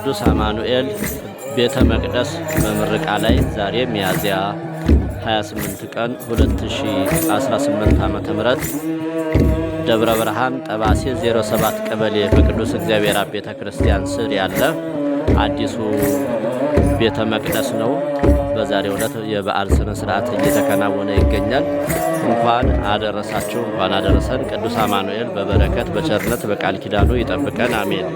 ቅዱስ አማኑኤል ቤተ መቅደስ በምረቃ ላይ ዛሬ ሚያዝያ 28 ቀን 2018 ዓ.ም ደብረ ብርሃን ጠባሴ 07 ቀበሌ በቅዱስ እግዚአብሔር አብ ቤተ ክርስቲያን ስር ያለ አዲሱ ቤተ መቅደስ ነው። በዛሬው ዕለት የበዓል ስነ ስርዓት እየተከናወነ ይገኛል። እንኳን አደረሳችሁ፣ እንኳን አደረሰን። ቅዱስ አማኑኤል በበረከት በቸርነት በቃል ኪዳኑ ይጠብቀን፣ አሜን።